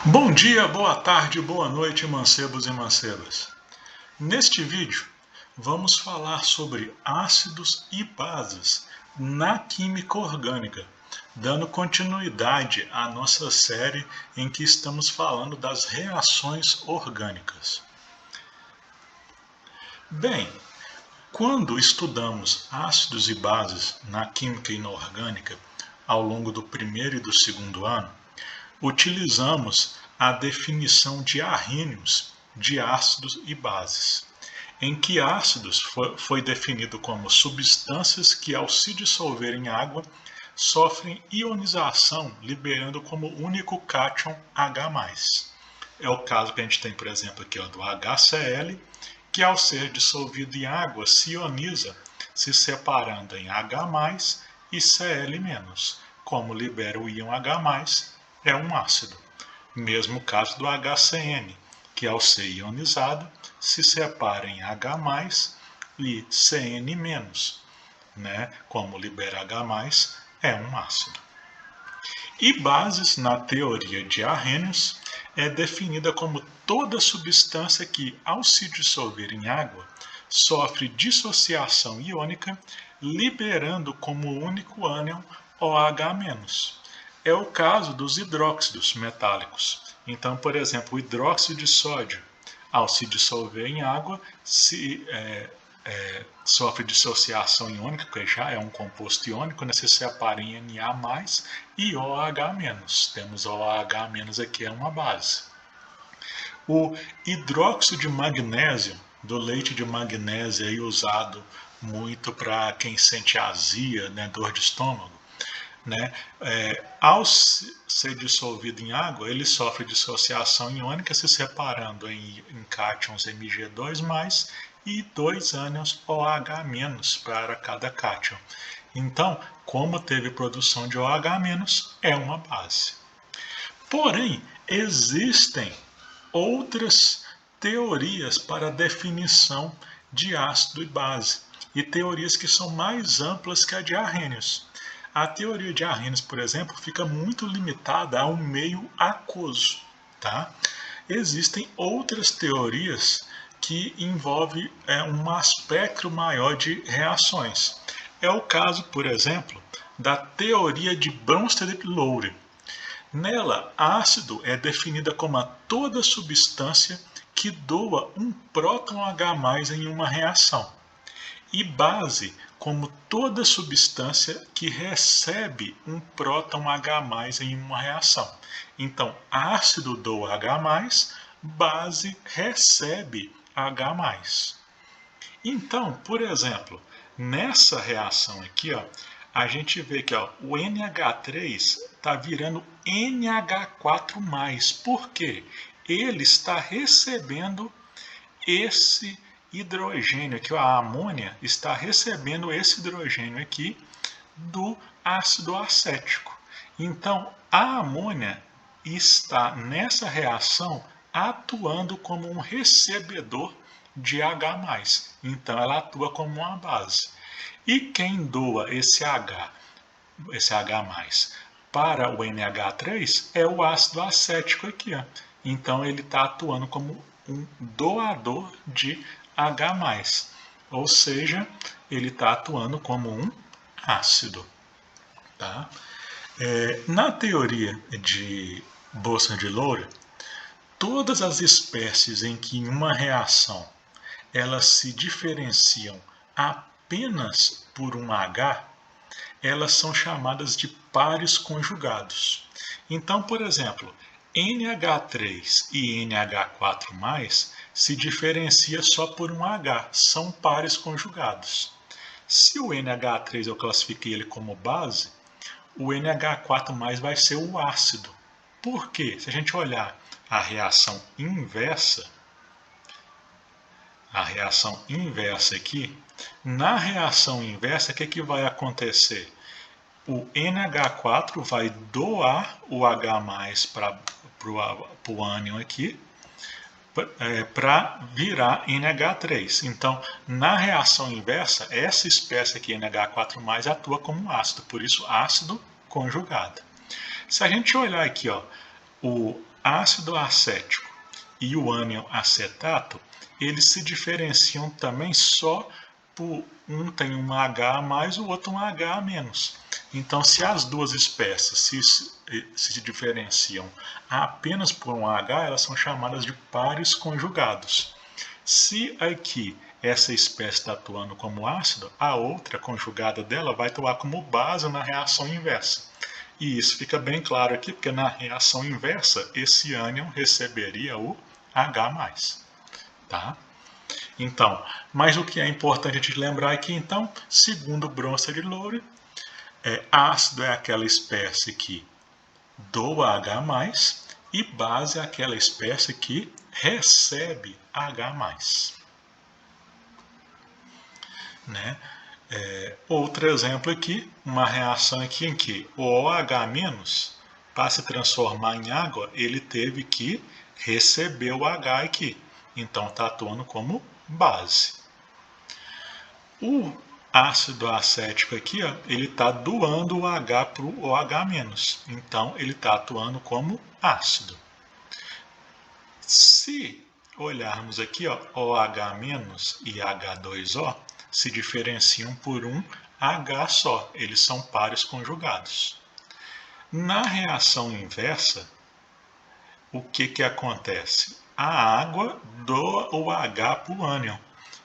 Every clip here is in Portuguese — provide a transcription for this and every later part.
Bom dia, boa tarde, boa noite, mancebos e mancebas. Neste vídeo, vamos falar sobre ácidos e bases na química orgânica, dando continuidade à nossa série em que estamos falando das reações orgânicas. Bem, quando estudamos ácidos e bases na química inorgânica ao longo do primeiro e do segundo ano, utilizamos a definição de Arrhenius de ácidos e bases, em que ácidos foi definido como substâncias que, ao se dissolver em água, sofrem ionização, liberando como único cátion H+. É o caso que a gente tem, por exemplo, aqui do HCl, que ao ser dissolvido em água se ioniza, se separando em H+ e Cl-. Como libera o íon H+, é um ácido. Mesmo caso do HCN, que ao ser ionizado se separa em H+ e Cn-, como libera H+, é um ácido. E bases na teoria de Arrhenius é definida como toda substância que, ao se dissolver em água, sofre dissociação iônica, liberando como único ânion OH-. É o caso dos hidróxidos metálicos. Então, por exemplo, o hidróxido de sódio, ao se dissolver em água, sofre dissociação iônica, que já é um composto iônico, se separa em Na+, e OH-. Temos OH- aqui, é uma base. O hidróxido de magnésio, do leite de magnésio, aí usado muito para quem sente azia, dor de estômago, ao ser dissolvido em água, ele sofre dissociação iônica, se separando em cátions Mg2+, e 2 ânions OH- para cada cátion. Então, como teve produção de OH-, é uma base. Porém, existem outras teorias para a definição de ácido e base, e teorias que são mais amplas que a de Arrhenius. A teoria de Arrhenius, por exemplo, fica muito limitada a um meio aquoso. Existem outras teorias que envolvem um espectro maior de reações. É o caso, por exemplo, da teoria de Bronsted-Lowry. Nela, ácido é definida como toda substância que doa um próton H+ em uma reação, e base como toda substância que recebe um próton H+ em uma reação. Então, ácido doa H+, base recebe H+. Então, por exemplo, nessa reação aqui, a gente vê que o NH3 está virando NH4+. Por quê? Ele está recebendo esse hidrogênio aqui, a amônia está recebendo esse hidrogênio aqui do ácido acético. Então, a amônia está nessa reação atuando como um recebedor de H+. Então, ela atua como uma base. E quem doa esse H+, para o NH3 é o ácido acético aqui. Então, ele está atuando como um doador de H+, ou seja, ele está atuando como um ácido. Na teoria de Bronsted-Lowry, todas as espécies em que em uma reação elas se diferenciam apenas por um H, elas são chamadas de pares conjugados. Então, por exemplo, NH3 e NH4+, se diferencia só por um H, são pares conjugados. Se o NH3 eu classifiquei ele como base, o NH4+ vai ser o ácido. Por quê? Se a gente olhar a reação inversa aqui, na reação inversa, o que vai acontecer? O NH4 vai doar o H+ para o ânion aqui, para virar NH3. Então, na reação inversa, essa espécie aqui, NH4+, atua como um ácido, por isso ácido conjugado. Se a gente olhar aqui, ácido acético e o ânion acetato, eles se diferenciam também só por um tem um H a mais, o outro um H a menos. Então, se as duas espécies se diferenciam apenas por um H, elas são chamadas de pares conjugados. Se aqui essa espécie está atuando como ácido, a outra conjugada dela vai atuar como base na reação inversa. E isso fica bem claro aqui, porque na reação inversa, esse ânion receberia o H+. Tá? Então, mas o que é importante a gente lembrar aqui, então, segundo Bronsted-Lowry, ácido é aquela espécie que doa H+, e base é aquela espécie que recebe H+. Né? Outro exemplo aqui, uma reação aqui em que o OH- para se transformar em água, ele teve que receber o H aqui. Então está atuando como base. O ácido acético aqui, ó, ele está doando o H para o OH-. Então ele está atuando como ácido. Se olharmos aqui, ó, OH- e H2O se diferenciam por um H só, eles são pares conjugados. Na reação inversa, o que que a água doa o H para o ânion.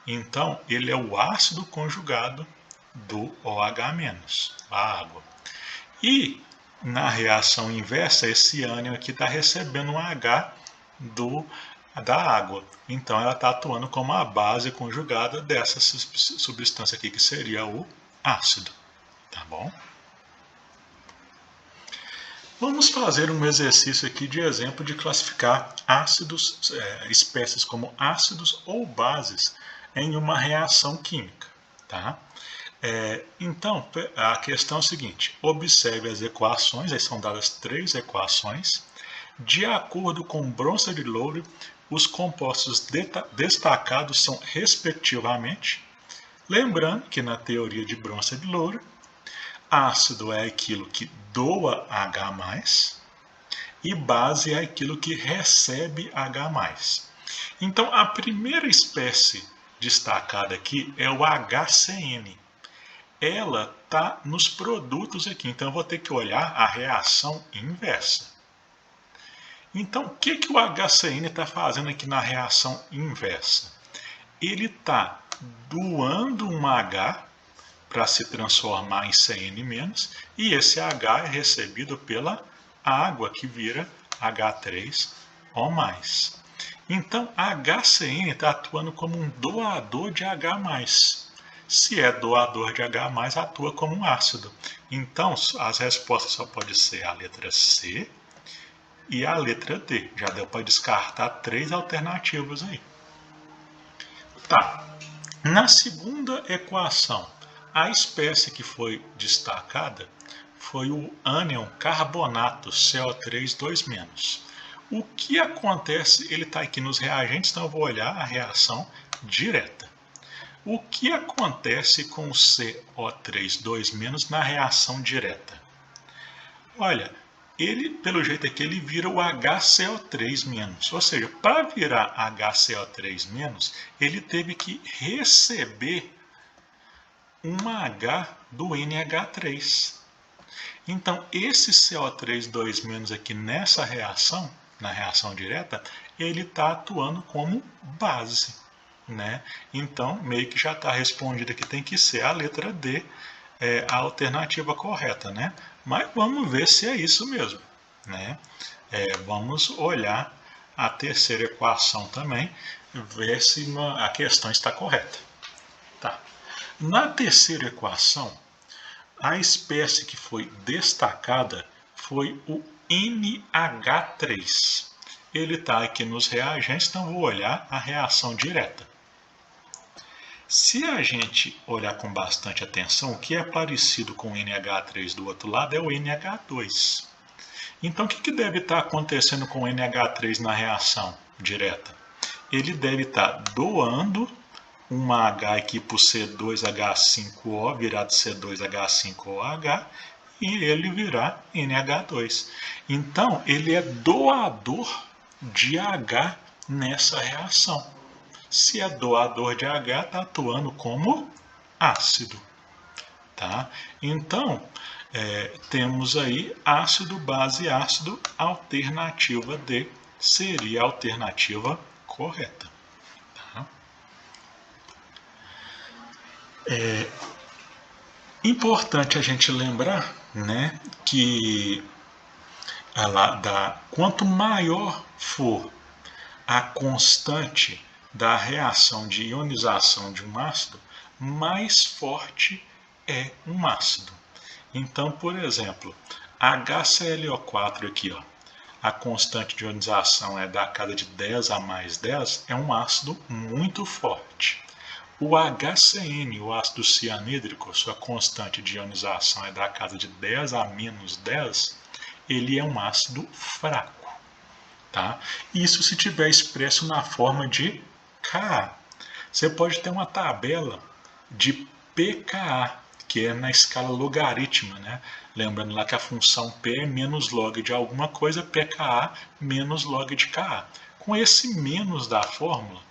Então, ele é o ácido conjugado do OH-, a água. E na reação inversa, esse ânion aqui está recebendo um H da água. Então, ela está atuando como a base conjugada dessa substância aqui, que seria o ácido. Tá bom? Vamos fazer um exercício aqui de exemplo de classificar ácidos, espécies como ácidos ou bases em uma reação química. Tá? Então, a questão é a seguinte: observe as equações, aí são dadas 3 equações. De acordo com Bronsted-Lowry, os compostos destacados são, respectivamente, lembrando que na teoria de Bronsted-Lowry, ácido é aquilo que doa H+, e base é aquilo que recebe H+. Então, a primeira espécie destacada aqui é o HCN. Ela está nos produtos aqui, então eu vou ter que olhar a reação inversa. Então, o que o HCN está fazendo aqui na reação inversa? Ele está doando um H para se transformar em CN-, e esse H é recebido pela água, que vira H3O+. Então, a HCN está atuando como um doador de H+. Se é doador de H+, atua como um ácido. Então, as respostas só podem ser a letra C e a letra D. Já deu para descartar 3 alternativas aí. Tá. Na segunda equação, a espécie que foi destacada foi o ânion carbonato, CO3 2-. O que acontece? Ele está aqui nos reagentes, então eu vou olhar a reação direta. O que acontece com o CO3 2- na reação direta? Olha, ele, pelo jeito aqui, ele vira o HCO3-. Ou seja, para virar HCO3-, ele teve que receber um H do NH3. Então, esse CO3 2- aqui nessa reação, na reação direta, ele está atuando como base. Né? Então, meio que já está respondido aqui, tem que ser a letra D, a alternativa correta. Né? Mas vamos ver se é isso mesmo. Né? Vamos olhar a terceira equação também, ver se a questão está correta. Tá. Na terceira equação, a espécie que foi destacada foi o NH3. Ele está aqui nos reagentes, então vou olhar a reação direta. Se a gente olhar com bastante atenção, o que é parecido com o NH3 do outro lado é o NH2. Então, o que deve estar acontecendo com o NH3 na reação direta? Ele deve estar doando uma H aqui para o C2H5O, virado C2H5OH, e ele virar NH2. Então, ele é doador de H nessa reação. Se é doador de H, está atuando como ácido. Tá? Então, temos aí ácido, base, ácido, alternativa D seria a alternativa correta. Tá? Importante a gente lembrar, né, que quanto maior for a constante da reação de ionização de um ácido, mais forte é um ácido. Então, por exemplo, HClO4 aqui, ó, a constante de ionização é da casa de 10 a mais 10, é um ácido muito forte. O HCN, o ácido cianídrico, sua constante de ionização é da casa de 10 a menos 10, ele é um ácido fraco. Tá? Isso se tiver expresso na forma de Ka. Você pode ter uma tabela de pKa, que é na escala logarítmica, né? Lembrando lá que a função P é menos log de alguma coisa, pKa menos log de Ka. Com esse menos da fórmula,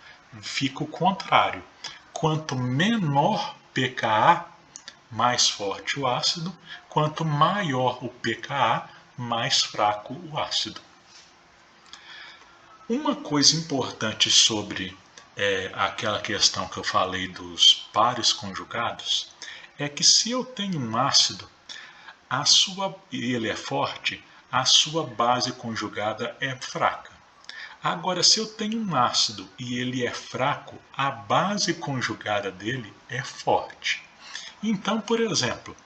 fica o contrário. Quanto menor pKa, mais forte o ácido. Quanto maior o pKa, mais fraco o ácido. Uma coisa importante sobre aquela questão que eu falei dos pares conjugados é que se eu tenho um ácido e ele é forte, a sua base conjugada é fraca. Agora, se eu tenho um ácido e ele é fraco, a base conjugada dele é forte. Então, por exemplo,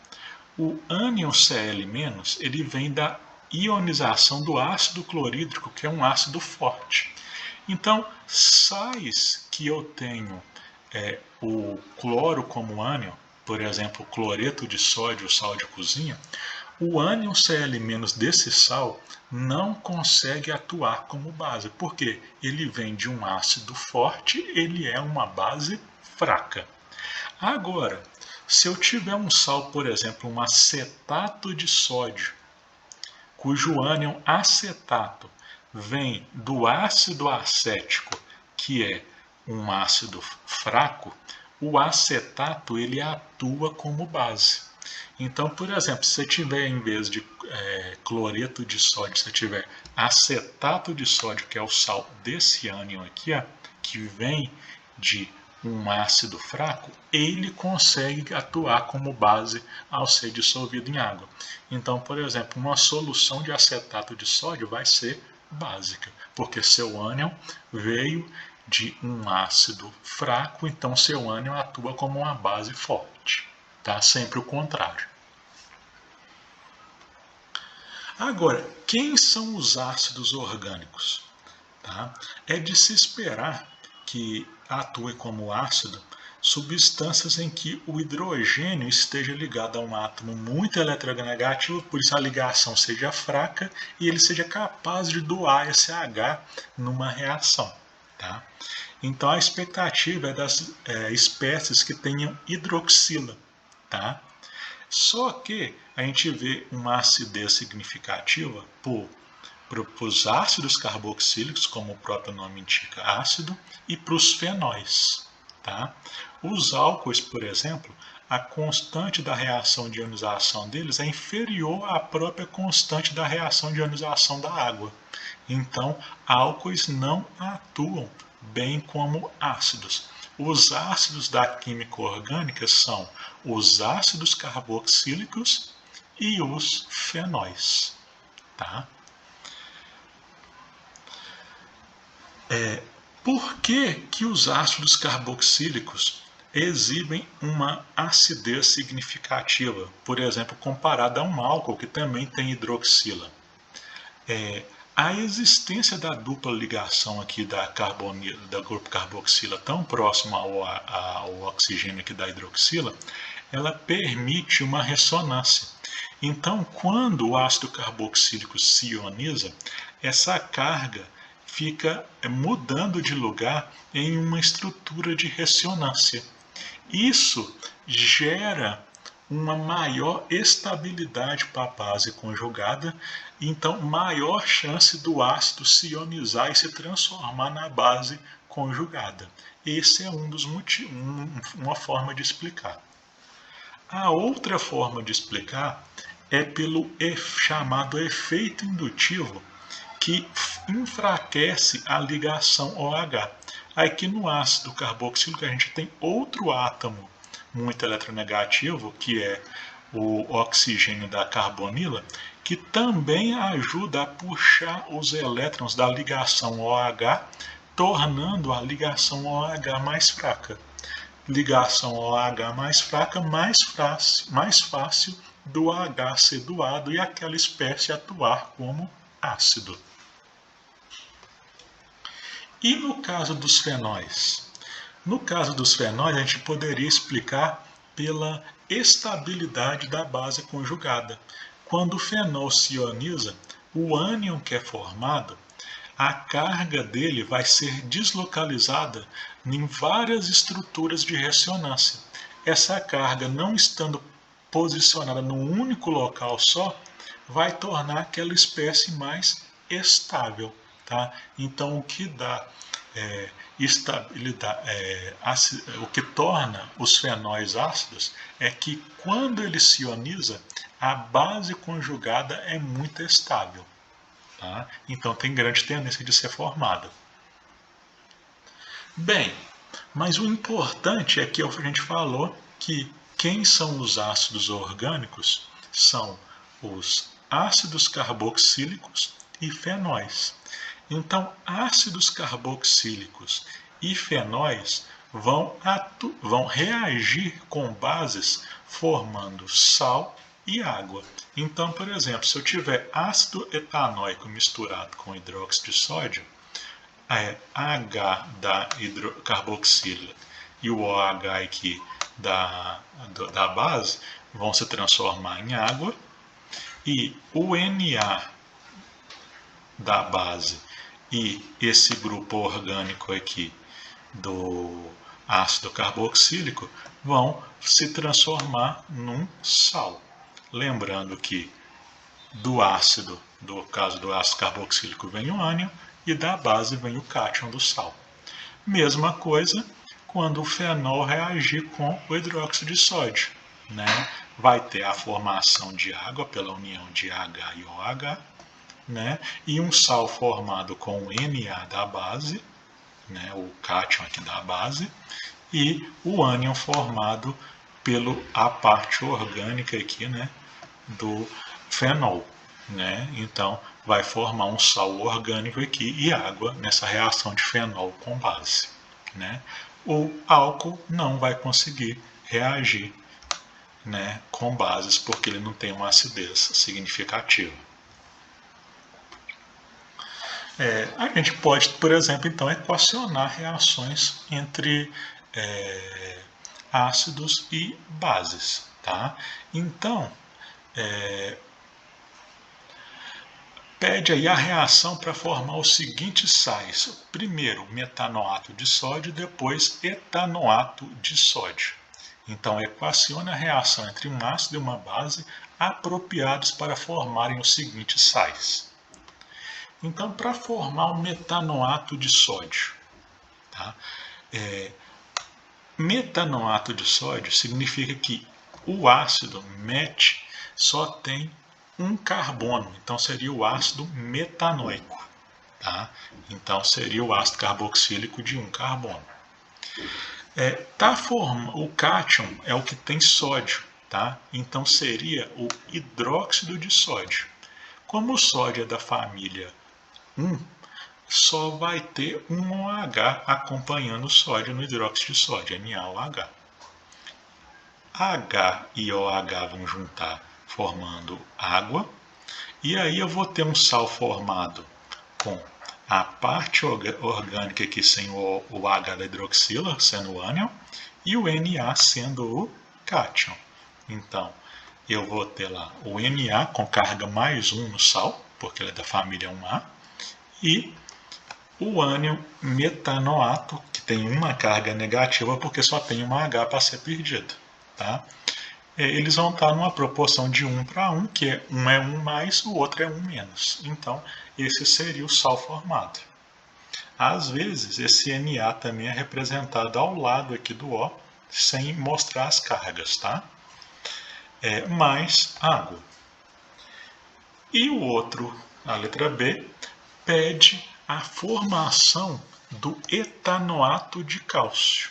o ânion Cl-, ele vem da ionização do ácido clorídrico, que é um ácido forte. Então, sais que eu tenho o cloro como ânion, por exemplo, cloreto de sódio, sal de cozinha, o ânion Cl- desse sal não consegue atuar como base, porque ele vem de um ácido forte, ele é uma base fraca. Agora, se eu tiver um sal, por exemplo, um acetato de sódio, cujo ânion acetato vem do ácido acético, que é um ácido fraco, o acetato ele atua como base. Então, por exemplo, se você tiver, em vez de cloreto de sódio, se você tiver acetato de sódio, que é o sal desse ânion aqui, ó, que vem de um ácido fraco, ele consegue atuar como base ao ser dissolvido em água. Então, por exemplo, uma solução de acetato de sódio vai ser básica, porque seu ânion veio de um ácido fraco, então seu ânion atua como uma base forte. Tá? Sempre o contrário. Agora, quem são os ácidos orgânicos? Tá? É de se esperar que atue como ácido substâncias em que o hidrogênio esteja ligado a um átomo muito eletronegativo, por isso a ligação seja fraca e ele seja capaz de doar esse H numa reação. Tá? Então a expectativa é das espécies que tenham hidroxila. Tá? Só que a gente vê uma acidez significativa para os ácidos carboxílicos, como o próprio nome indica, ácido, e para os fenóis. Tá? Os álcoois, por exemplo, a constante da reação de ionização deles é inferior à própria constante da reação de ionização da água. Então, álcoois não atuam bem como ácidos. Os ácidos da química orgânica são os ácidos carboxílicos e os fenóis. Tá? Por que os ácidos carboxílicos exibem uma acidez significativa, por exemplo, comparada a um álcool que também tem hidroxila? A existência da dupla ligação aqui da grupo carboxila tão próximo ao oxigênio aqui da hidroxila, ela permite uma ressonância. Então, quando o ácido carboxílico se ioniza, essa carga fica mudando de lugar em uma estrutura de ressonância. Isso gera uma maior estabilidade para a base conjugada, então maior chance do ácido se ionizar e se transformar na base conjugada. Esse é um dos motivos, uma forma de explicar. A outra forma de explicar é pelo chamado efeito indutivo, que enfraquece a ligação OH. Aqui no ácido carboxílico a gente tem outro átomo muito eletronegativo, que é o oxigênio da carbonila, que também ajuda a puxar os elétrons da ligação OH, tornando a ligação OH mais fraca. Ligação OH mais fraca, mais fácil do H ser doado e aquela espécie atuar como ácido. E no caso dos fenóis? No caso dos fenóis, a gente poderia explicar pela estabilidade da base conjugada. Quando o fenol se ioniza, o ânion que é formado, a carga dele vai ser deslocalizada em várias estruturas de ressonância. Essa carga, não estando posicionada num único local só, vai tornar aquela espécie mais estável. Tá? Então, o que dá estabilidade, o que torna os fenóis ácidos é que quando ele se ioniza, a base conjugada é muito estável. Tá? Então tem grande tendência de ser formada. Bem, mas o importante é que a gente falou que quem são os ácidos orgânicos são os ácidos carboxílicos e fenóis. Então, ácidos carboxílicos e fenóis vão reagir com bases formando sal e água. Então, por exemplo, se eu tiver ácido etanóico misturado com hidróxido de sódio, H da carboxila e o OH aqui da base vão se transformar em água, e o Na da base e esse grupo orgânico aqui do ácido carboxílico vão se transformar num sal. Lembrando que do caso do ácido carboxílico vem o ânion e da base vem o cátion do sal. Mesma coisa quando o fenol reagir com o hidróxido de sódio, né? Vai ter a formação de água pela união de H e OH, né? E um sal formado com o Na da base, né? O cátion aqui da base, e o ânion formado a parte orgânica aqui, né? Do fenol, né? Então vai formar um sal orgânico aqui e água nessa reação de fenol com base, né? O álcool não vai conseguir reagir, né, com bases porque ele não tem uma acidez significativa. A gente pode, por exemplo, então equacionar reações entre ácidos e bases, tá? Então pede aí a reação para formar os seguintes sais. Primeiro, metanoato de sódio, depois etanoato de sódio. Então, equaciona a reação entre um ácido e uma base apropriados para formarem os seguintes sais. Então, para formar o metanoato de sódio, tá? Metanoato de sódio significa que o ácido MET só tem um carbono, então seria o ácido metanoico, tá? Então seria o ácido carboxílico de um carbono. O cátion é o que tem sódio, tá? Então seria o hidróxido de sódio. Como o sódio é da família 1, só vai ter um OH acompanhando o sódio no hidróxido de sódio, NaOH. H e OH vão juntar formando água, e aí eu vou ter um sal formado com a parte orgânica aqui sem o H da hidroxila, sendo o ânion, e o Na sendo o cátion. Então, eu vou ter lá o Na com carga mais 1 no sal, porque ele é da família 1A, e o ânion metanoato, que tem uma carga negativa, porque só tem uma H para ser perdida. Tá? eles vão estar numa proporção de 1 para 1, que um é 1 mais, o outro é 1 menos. Então, esse seria o sal formado. Às vezes, esse Na também é representado ao lado aqui do O, sem mostrar as cargas, tá? Mais água. E o outro, a letra B, pede a formação do etanoato de cálcio.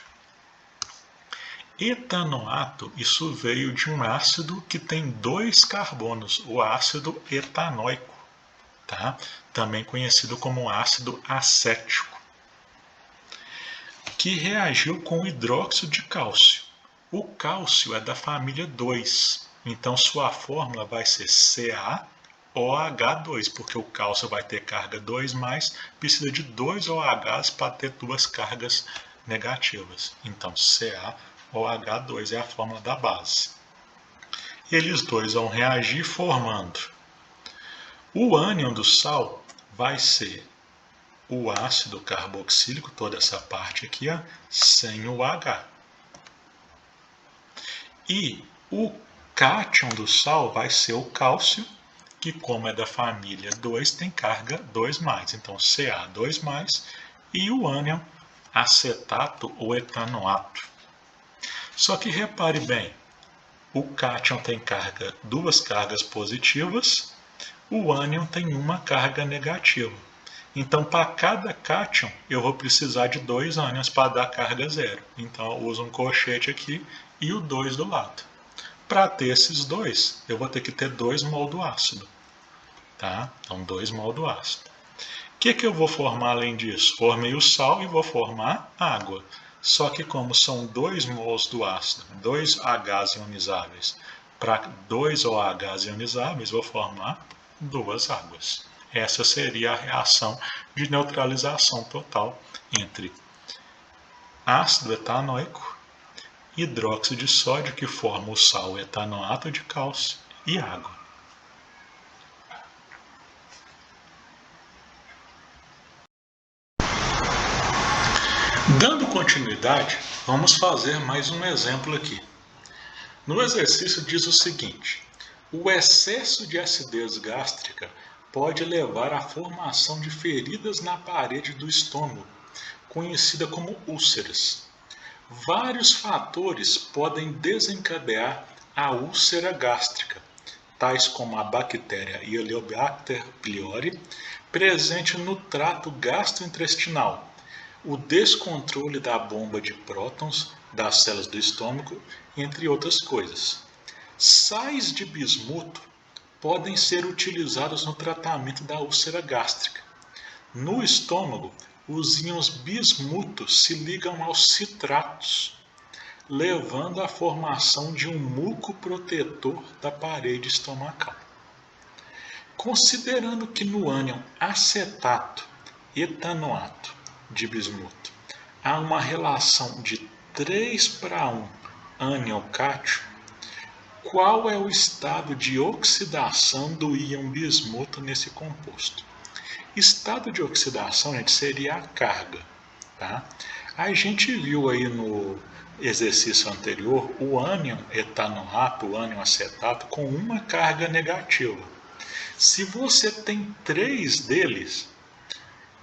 Etanoato, isso veio de um ácido que tem 2 carbonos, o ácido etanóico, tá? Também conhecido como ácido acético, que reagiu com o hidróxido de cálcio. O cálcio é da família 2, então sua fórmula vai ser CaOH2, porque o cálcio vai ter carga 2+, precisa de 2 OHs para ter 2 cargas negativas. Então, CaOH2 é a fórmula da base. Eles dois vão reagir formando. O ânion do sal vai ser o ácido carboxílico, toda essa parte aqui, ó, sem o H. E o cátion do sal vai ser o cálcio, que como é da família 2, tem carga 2+, então Ca2+, e o ânion acetato ou etanoato. Só que repare bem, o cátion tem 2 cargas positivas, o ânion tem 1 carga negativa. Então, para cada cátion, eu vou precisar de 2 ânions para dar carga 0. Então, eu uso um colchete aqui e o 2 do lado. Para ter esses 2, eu vou ter que ter 2 mol do ácido. Tá? Então, 2 mol do ácido. O que eu vou formar além disso? Formei o sal e vou formar água. Só que como são 2 mols do ácido, 2 Hs ionizáveis, para 2 OHs ionizáveis, vou formar 2 águas. Essa seria a reação de neutralização total entre ácido etanóico, hidróxido de sódio, que forma o sal etanoato de cálcio, e água. Dando continuidade, vamos fazer mais um exemplo aqui. No exercício diz o seguinte: o excesso de acidez gástrica pode levar à formação de feridas na parede do estômago, conhecida como úlceras. Vários fatores podem desencadear a úlcera gástrica, tais como a bactéria Helicobacter pylori, presente no trato gastrointestinal, o descontrole da bomba de prótons das células do estômago, entre outras coisas. Sais de bismuto podem ser utilizados no tratamento da úlcera gástrica. No estômago, os íons bismuto se ligam aos citratos, levando à formação de um muco protetor da parede estomacal. Considerando que no ânion acetato, etanoato de bismuto, há uma relação de 3:1 ânion-cátion, qual é o estado de oxidação do íon bismuto nesse composto? Estado de oxidação, gente, seria a carga. Tá? A gente viu aí no exercício anterior o ânion etanoato, o ânion acetato, com 1 carga negativa. Se você tem 3 deles,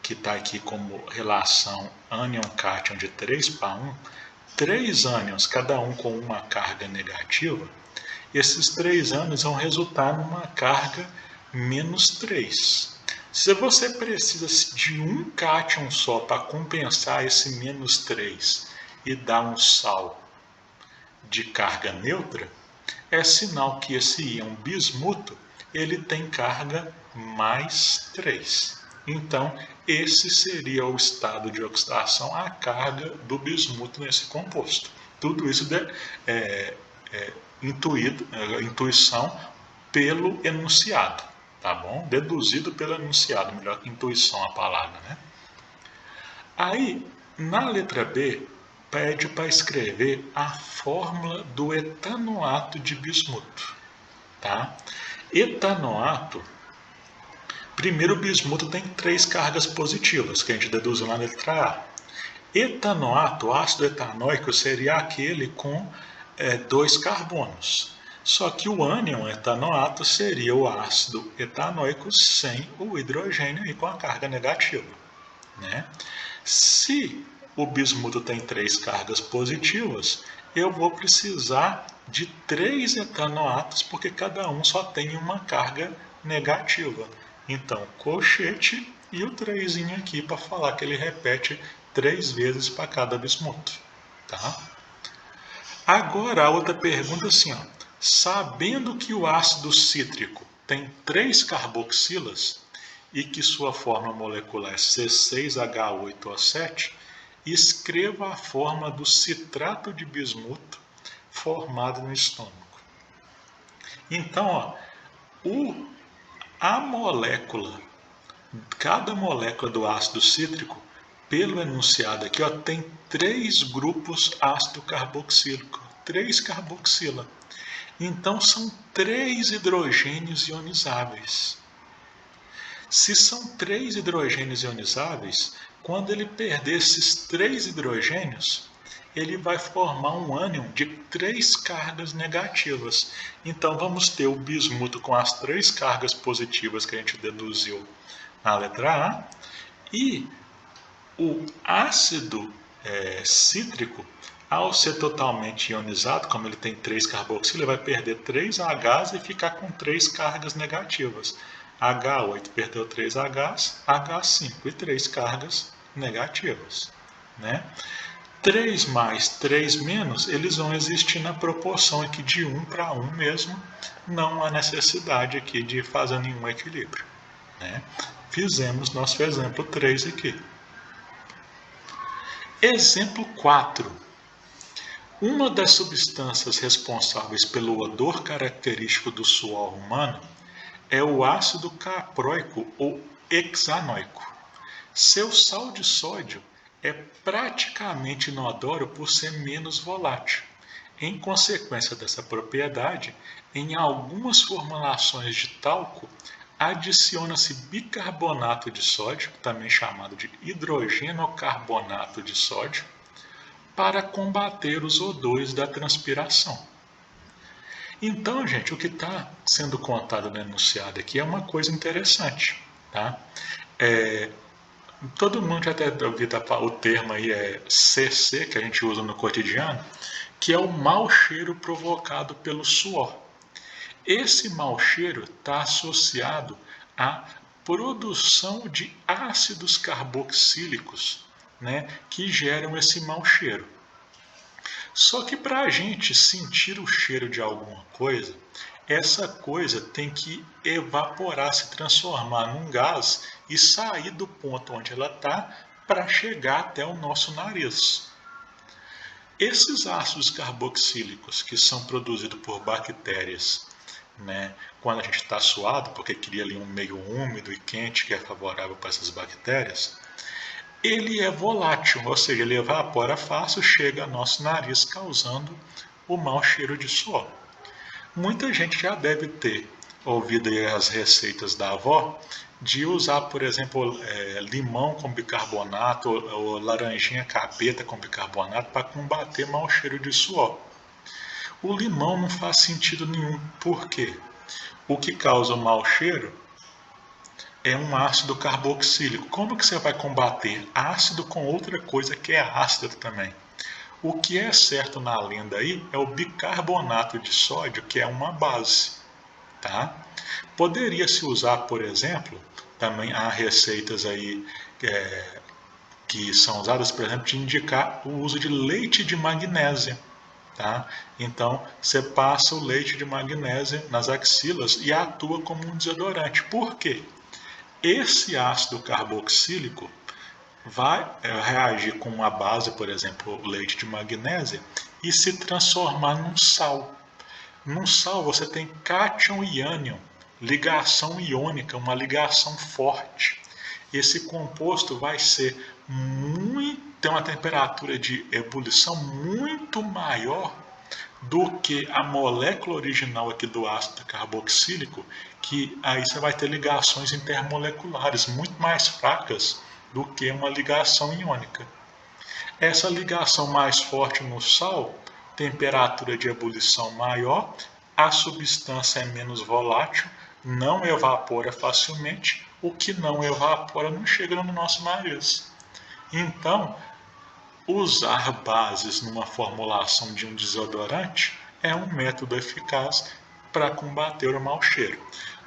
que está aqui como relação ânion-cátion de 3:1, 3 ânions, cada um com 1 carga negativa, esses 3 ânions vão resultar numa carga -3. Se você precisa de 1 cátion só para compensar esse -3 e dar um sal de carga neutra, é sinal que esse íon bismuto ele tem carga +3. Então, esse seria o estado de oxidação, a carga do bismuto nesse composto. Tudo isso intuição pelo enunciado, tá bom? Deduzido pelo enunciado, melhor que intuição a palavra, né? Aí, na letra B, pede para escrever a fórmula do etanoato de bismuto, tá? Etanoato, primeiro o bismuto tem 3 cargas positivas, que a gente deduziu na letra A. Etanoato, ácido etanóico, seria aquele com 2 carbonos. Só que o ânion etanoato seria o ácido etanoico sem o hidrogênio e com a carga negativa, né? Se o bismuto tem 3 cargas positivas, eu vou precisar de 3 etanoatos, porque cada um só tem uma carga negativa. Então, colchete e o 3 aqui para falar que ele repete 3 vezes para cada bismuto, tá? Agora, a outra pergunta é assim, ó. Sabendo que o ácido cítrico tem 3 carboxilas e que sua forma molecular é C6H8O7, escreva a forma do citrato de bismuto formado no estômago. Então, ó, a molécula, cada molécula do ácido cítrico, pelo enunciado aqui, ó, tem 3 grupos ácido carboxílico, 3 carboxila. Então, são 3 hidrogênios ionizáveis. Se são 3 hidrogênios ionizáveis, quando ele perder esses 3 hidrogênios, ele vai formar um ânion de 3 cargas negativas. Então, vamos ter o bismuto com as 3 cargas positivas que a gente deduziu na letra A, e o ácido cítrico, ao ser totalmente ionizado, como ele tem 3 carboxila, ele vai perder 3 Hs e ficar com 3 cargas negativas. H8 perdeu 3 Hs, H5 e 3 cargas negativas, né? 3 mais 3 menos, eles vão existir na proporção aqui de 1 para 1 mesmo, não há necessidade aqui de fazer nenhum equilíbrio, né? Fizemos nosso exemplo 3 aqui. Exemplo 4. Uma das substâncias responsáveis pelo odor característico do suor humano é o ácido caproico ou hexanoico. Seu sal de sódio é praticamente inodoro por ser menos volátil. Em consequência dessa propriedade, em algumas formulações de talco, adiciona-se bicarbonato de sódio, também chamado de hidrogenocarbonato de sódio, para combater os odores da transpiração. Então, gente, o que está sendo contado no enunciado aqui é uma coisa interessante, tá? Todo mundo já deve ouvir o termo aí, CC, que a gente usa no cotidiano, que é o mau cheiro provocado pelo suor. Esse mau cheiro está associado à produção de ácidos carboxílicos, né, que geram esse mau cheiro. Só que para a gente sentir o cheiro de alguma coisa, essa coisa tem que evaporar, se transformar num gás e sair do ponto onde ela está para chegar até o nosso nariz. Esses ácidos carboxílicos que são produzidos por bactérias, né, quando a gente está suado, porque cria ali um meio úmido e quente que é favorável para essas bactérias, ele é volátil, ou seja, ele evapora fácil, chega ao nosso nariz causando o mau cheiro de suor. Muita gente já deve ter ouvido as receitas da avó de usar, por exemplo, limão com bicarbonato ou laranjinha capeta com bicarbonato para combater mau cheiro de suor. O limão não faz sentido nenhum. Por quê? O que causa o mau cheiro é um ácido carboxílico. Como que você vai combater ácido com outra coisa que é ácida também? O que é certo na lenda aí é o bicarbonato de sódio, que é uma base, tá? Poderia se usar, por exemplo, também há receitas aí que são usadas, por exemplo, de indicar o uso de leite de magnésia. Tá? Então, você passa o leite de magnésia nas axilas e atua como um desodorante. Por quê? Esse ácido carboxílico vai reagir com uma base, por exemplo, o leite de magnésia, e se transformar num sal. Num sal você tem cátion e ânion, ligação iônica, uma ligação forte. Esse composto vai ter uma temperatura de ebulição muito maior do que a molécula original aqui do ácido carboxílico, que aí você vai ter ligações intermoleculares muito mais fracas do que uma ligação iônica. Essa ligação mais forte no sal temperatura de ebulição maior, a substância é menos volátil, não evapora facilmente, o que não evapora não chega no nosso nariz. Então, usar bases numa formulação de um desodorante é um método eficaz para combater o mau cheiro.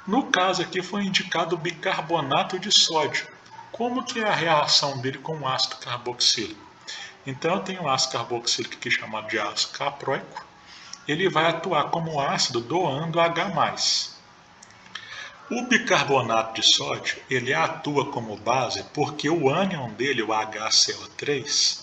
No caso aqui foi indicado o bicarbonato de sódio. Como que é a reação dele com o ácido carboxílico? Então eu tenho o ácido carboxílico aqui chamado de ácido caproico. Ele vai atuar como ácido doando H+. O bicarbonato de sódio, ele atua como base porque o ânion dele, o HCO3,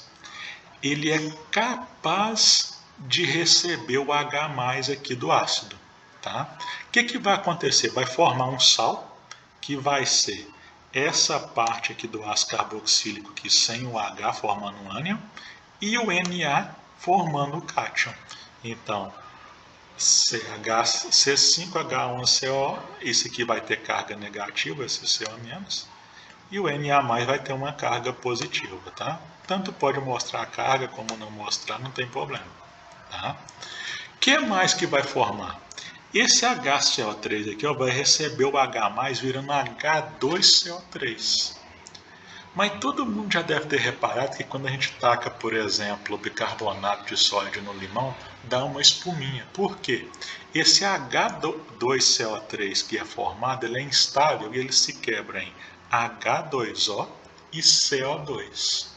ele é capaz de receber o H+ aqui do ácido. Tá? O que vai acontecer? Vai formar um sal, que vai ser essa parte aqui do ácido carboxílico aqui sem o H formando um ânion, e o Na formando o cátion. Então, C5H1CO, esse aqui vai ter carga negativa, esse CO-, e o Na+ vai ter uma carga positiva, tá? Tanto pode mostrar a carga como não mostrar, não tem problema, tá? O que mais que vai formar? Esse HCO3 aqui, ó, vai receber o H+ virando H2CO3. Mas todo mundo já deve ter reparado que quando a gente taca, por exemplo, o bicarbonato de sódio no limão, dá uma espuminha. Por quê? Esse H2CO3 que é formado, ele é instável e ele se quebra em H2O e CO2.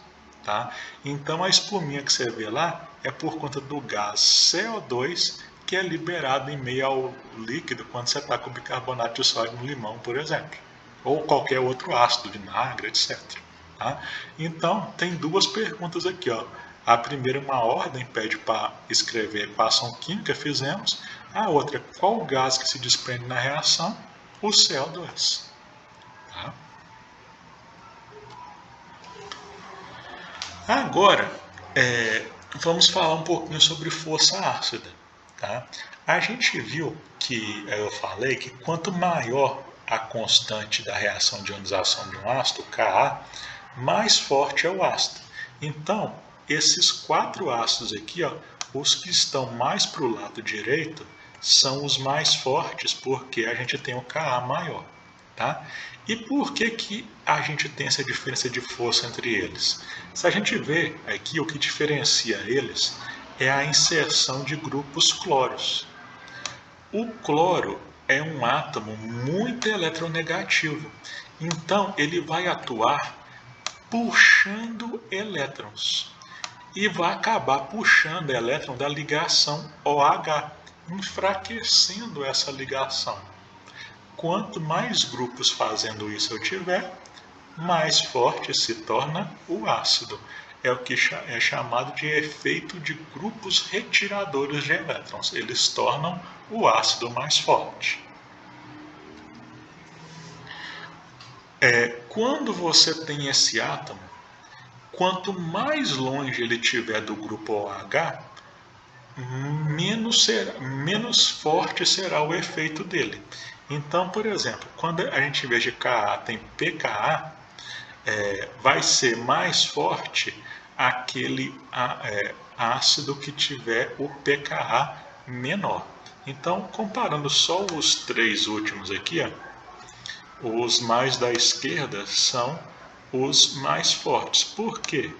Tá? Então a espuminha que você vê lá é por conta do gás CO2 que é liberado em meio ao líquido quando você taca o bicarbonato de sódio no limão, por exemplo. Ou qualquer outro ácido, vinagre, etc. Tá? Então, tem duas perguntas aqui. Ó. A primeira, uma ordem, pede para escrever a equação química, fizemos. A outra, qual o gás que se desprende na reação? O CO2. Tá? Agora, vamos falar um pouquinho sobre força ácida. Tá? A gente viu que, eu falei que quanto maior a constante da reação de ionização de um ácido, Ka, mais forte é o ácido. Então, esses 4 ácidos aqui, ó, os que estão mais para o lado direito, são os mais fortes, porque a gente tem o Ka maior. Tá? E por que a gente tem essa diferença de força entre eles? Se a gente vê aqui, o que diferencia eles é a inserção de grupos cloros. O cloro é um átomo muito eletronegativo, então ele vai atuar puxando elétrons e vai acabar puxando elétron da ligação OH, enfraquecendo essa ligação. Quanto mais grupos fazendo isso eu tiver, mais forte se torna o ácido. É o que é chamado de efeito de grupos retiradores de elétrons. Eles tornam o ácido mais forte. Quando você tem esse átomo, quanto mais longe ele estiver do grupo OH, menos forte será o efeito dele. Então, por exemplo, quando a gente vê de Ka tem pKa, vai ser mais forte aquele ácido que tiver o pKa menor. Então, comparando só os 3 últimos aqui, ó, os mais da esquerda são os mais fortes. Por quê?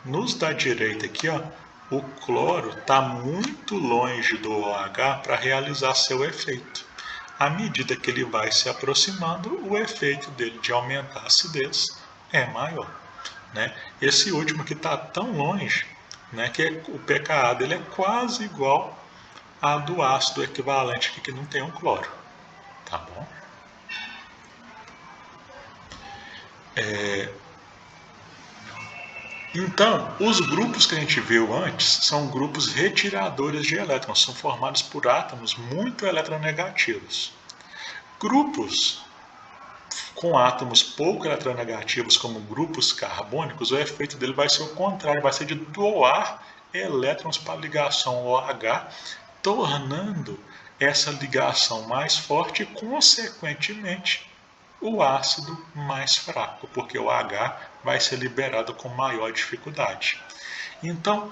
Nos da direita aqui, ó, o cloro está muito longe do OH para realizar seu efeito. À medida que ele vai se aproximando, o efeito dele de aumentar a acidez é maior. Né? Esse último que está tão longe, né, que o pKa dele é quase igual a do ácido equivalente aqui, que não tem um cloro. Tá bom? Então, os grupos que a gente viu antes são grupos retiradores de elétrons, são formados por átomos muito eletronegativos. Grupos com átomos pouco eletronegativos, como grupos carbônicos, o efeito dele vai ser o contrário, vai ser de doar elétrons para a ligação OH, tornando essa ligação mais forte e, consequentemente, o ácido mais fraco, porque o H vai ser liberado com maior dificuldade. Então,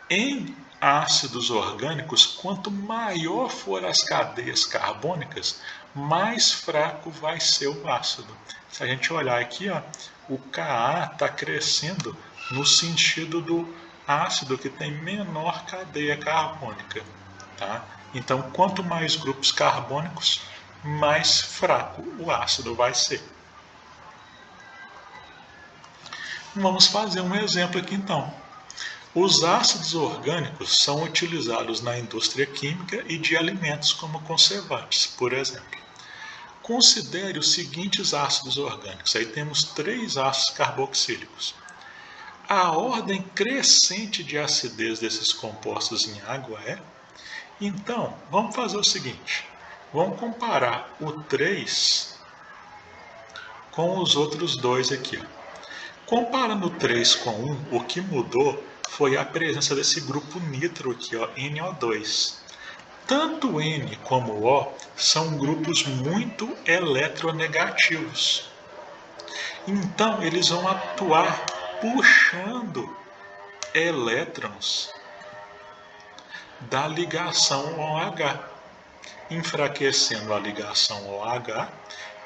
Em ácidos orgânicos, quanto maior for as cadeias carbônicas, mais fraco vai ser o ácido. Se a gente olhar aqui, ó, o Ka está crescendo no sentido do ácido que tem menor cadeia carbônica. Tá? Então, quanto mais grupos carbônicos, mais fraco o ácido vai ser. Vamos fazer um exemplo aqui então. Os ácidos orgânicos são utilizados na indústria química e de alimentos como conservantes, por exemplo. Considere os seguintes ácidos orgânicos. Aí temos 3 ácidos carboxílicos. A ordem crescente de acidez desses compostos em água é... Então, vamos fazer o seguinte. Vamos comparar o 3 com os outros dois aqui. Comparando o 3 com 1, o que mudou foi a presença desse grupo nitro aqui, ó, NO2. Tanto N como O são grupos muito eletronegativos. Então, eles vão atuar puxando elétrons da ligação OH, enfraquecendo a ligação OH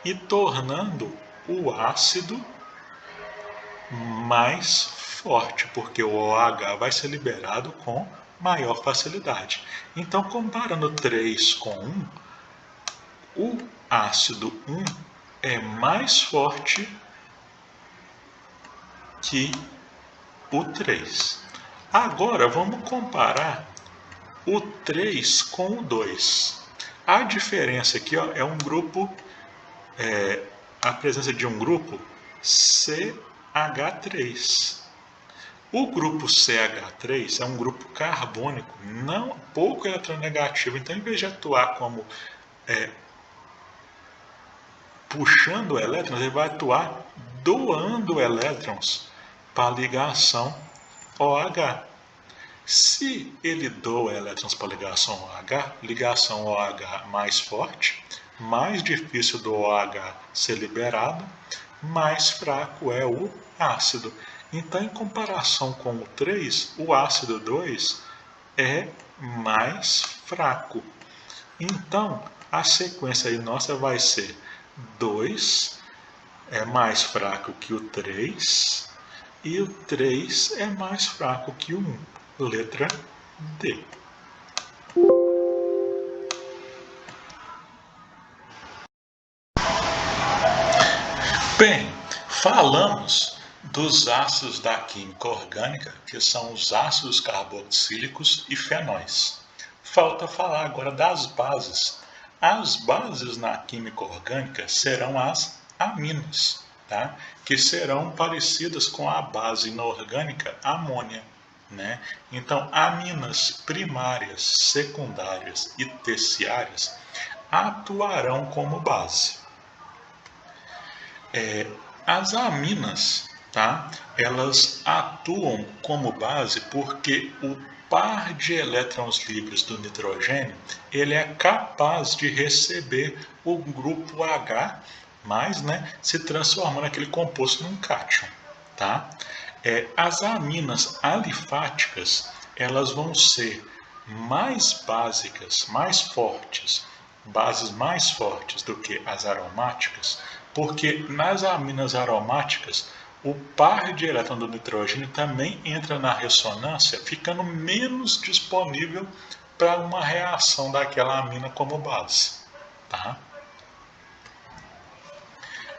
e tornando o ácido mais forte, porque o OH vai ser liberado com maior facilidade. Então, comparando 3 com 1, o ácido 1 é mais forte que o 3. Agora, vamos comparar o 3 com o 2. A diferença aqui, ó, é um grupo, a presença de um grupo CH3. O grupo CH3 é um grupo carbônico não pouco eletronegativo, então em vez de atuar como puxando elétrons, ele vai atuar doando elétrons para a ligação OH. Se ele doa elétrons para a ligação OH mais forte, mais difícil do OH ser liberado, mais fraco é o ácido. Então, em comparação com o 3, o ácido 2 é mais fraco. Então, a sequência aí nossa vai ser 2 é mais fraco que o 3 e o 3 é mais fraco que o 1. Letra D. Bem, falamos dos ácidos da química orgânica, que são os ácidos carboxílicos e fenóis. Falta falar agora das bases. As bases na química orgânica serão as aminas, tá? Que serão parecidas com a base inorgânica amônia. Né? Então, aminas primárias, secundárias e terciárias atuarão como base. As aminas, tá? Elas atuam como base porque o par de elétrons livres do nitrogênio ele é capaz de receber o grupo H, né, se transformando aquele composto num cátion. Tá? As aminas alifáticas elas vão ser mais básicas, mais fortes, bases mais fortes do que as aromáticas, porque nas aminas aromáticas o par de elétrons do nitrogênio também entra na ressonância, ficando menos disponível para uma reação daquela amina como base. Tá?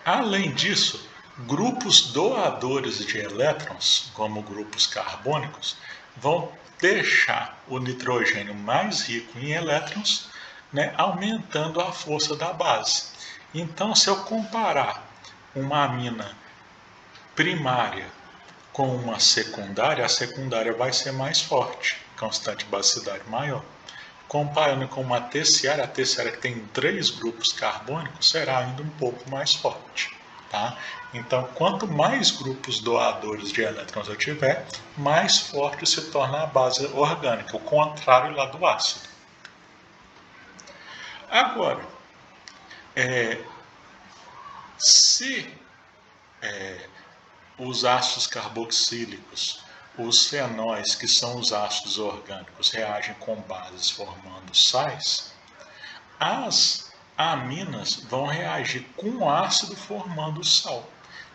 Além disso, grupos doadores de elétrons, como grupos carbônicos, vão deixar o nitrogênio mais rico em elétrons, né, aumentando a força da base. Então, se eu comparar uma amina primária com uma secundária, a secundária vai ser mais forte, constante basicidade maior. Comparando com uma terciária, a terciária que tem 3 grupos carbônicos será ainda um pouco mais forte. Tá? Então, quanto mais grupos doadores de elétrons eu tiver, mais forte se torna a base orgânica, o contrário lá do ácido. Agora, se os ácidos carboxílicos os fenóis, que são os ácidos orgânicos, reagem com bases formando sais, as aminas vão reagir com o ácido formando sal.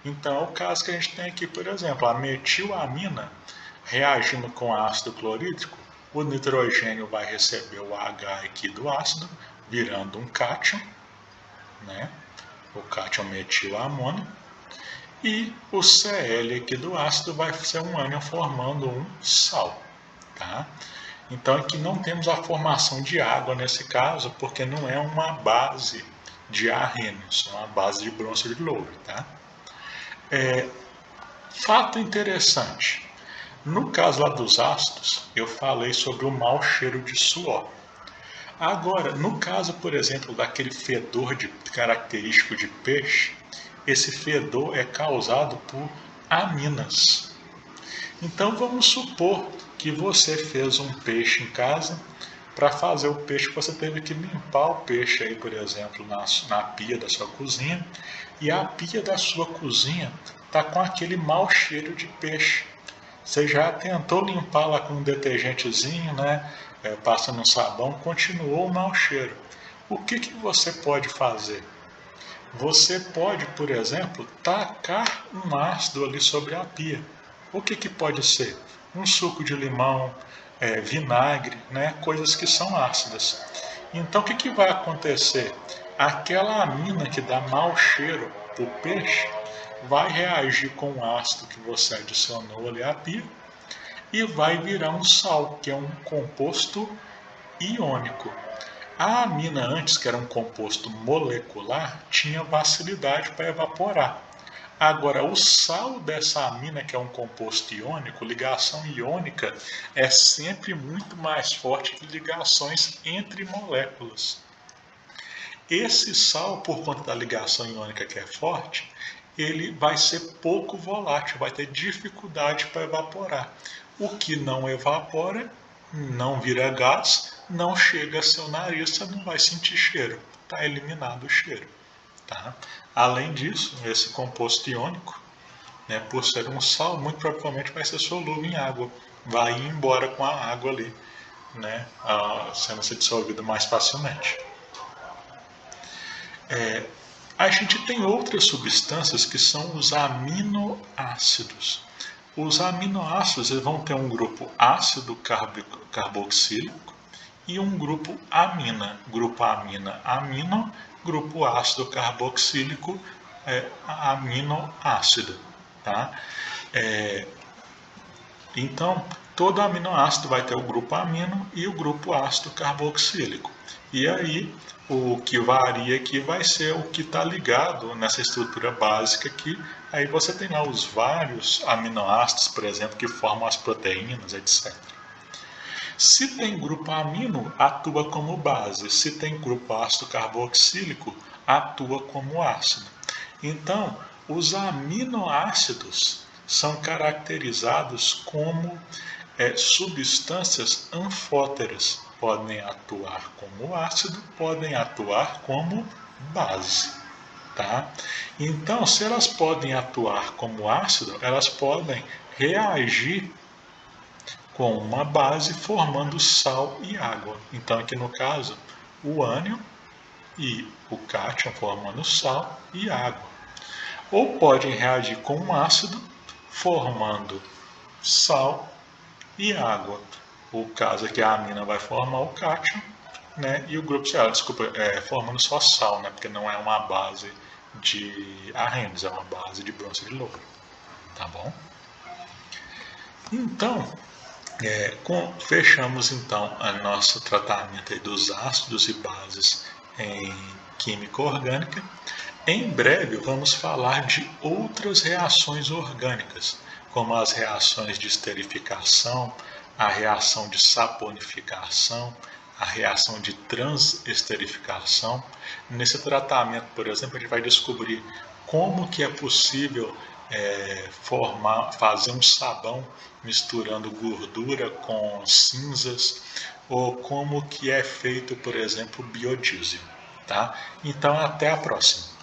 Então, é o caso que a gente tem aqui, por exemplo, a metilamina reagindo com ácido clorídrico, o nitrogênio vai receber o H aqui do ácido, virando um cátion, né? O cátion metilamônio, e o Cl aqui do ácido vai ser um ânion formando um sal, tá? Então aqui não temos a formação de água nesse caso, porque não é uma base de arrênios, é uma base de bronze de louro, tá? Fato interessante, no caso lá dos ácidos, eu falei sobre o mau cheiro de suor. Agora, no caso, por exemplo, daquele fedor característico de peixe, esse fedor é causado por aminas. Então vamos supor que você fez um peixe em casa. Para fazer o peixe, você teve que limpar o peixe aí, por exemplo, na pia da sua cozinha, e a pia da sua cozinha está com aquele mau cheiro de peixe. Você já tentou limpar lá com um detergentezinho, né? Passando um sabão, continuou o mau cheiro. O que você pode fazer? Você pode, por exemplo, tacar um ácido ali sobre a pia. O que pode ser? Um suco de limão, vinagre, né? Coisas que são ácidas. Então, o que vai acontecer? Aquela amina que dá mau cheiro para o peixe vai reagir com o ácido que você adicionou ali à pia e vai virar um sal, que é um composto iônico. A amina antes, que era um composto molecular, tinha facilidade para evaporar. Agora, o sal dessa amina, que é um composto iônico, ligação iônica é sempre muito mais forte que ligações entre moléculas. Esse sal, por conta da ligação iônica que é forte, ele vai ser pouco volátil, vai ter dificuldade para evaporar. O que não evapora, não vira gás, não chega a seu nariz, você não vai sentir cheiro, está eliminado o cheiro. Tá? Além disso, esse composto iônico, né, por ser um sal, muito provavelmente vai ser solúvel em água, vai ir embora com a água ali, né, sendo dissolvido mais facilmente. A gente tem outras substâncias que são os aminoácidos. Os aminoácidos eles vão ter um grupo ácido carboxílico e um grupo amina. Grupo amina, amino, grupo ácido carboxílico, aminoácido. Tá? Então, todo aminoácido vai ter o grupo amino e o grupo ácido carboxílico. E aí, o que varia aqui vai ser o que está ligado nessa estrutura básica aqui. Aí você tem lá os vários aminoácidos, por exemplo, que formam as proteínas, etc. Se tem grupo amino, atua como base. Se tem grupo ácido carboxílico, atua como ácido. Então, os aminoácidos são caracterizados como substâncias anfóteras. Podem atuar como ácido, podem atuar como base. Tá? Então, se elas podem atuar como ácido, elas podem reagir com uma base formando sal e água. Então, aqui no caso, o ânion e o cátion formando sal e água. Ou podem reagir com um ácido formando sal e água. O caso aqui a amina vai formar o cátion, né? E o grupo Cl, formando só sal, né? Porque não é uma base de arrênios, é uma base de bronze de louro, tá bom? Então, fechamos então o nosso tratamento aí dos ácidos e bases em química orgânica. Em breve vamos falar de outras reações orgânicas, como as reações de esterificação, a reação de saponificação, a reação de transesterificação. Nesse tratamento, por exemplo, a gente vai descobrir como que é possível fazer um sabão misturando gordura com cinzas, ou como que é feito, por exemplo, o biodiesel. Tá? Então, até a próxima.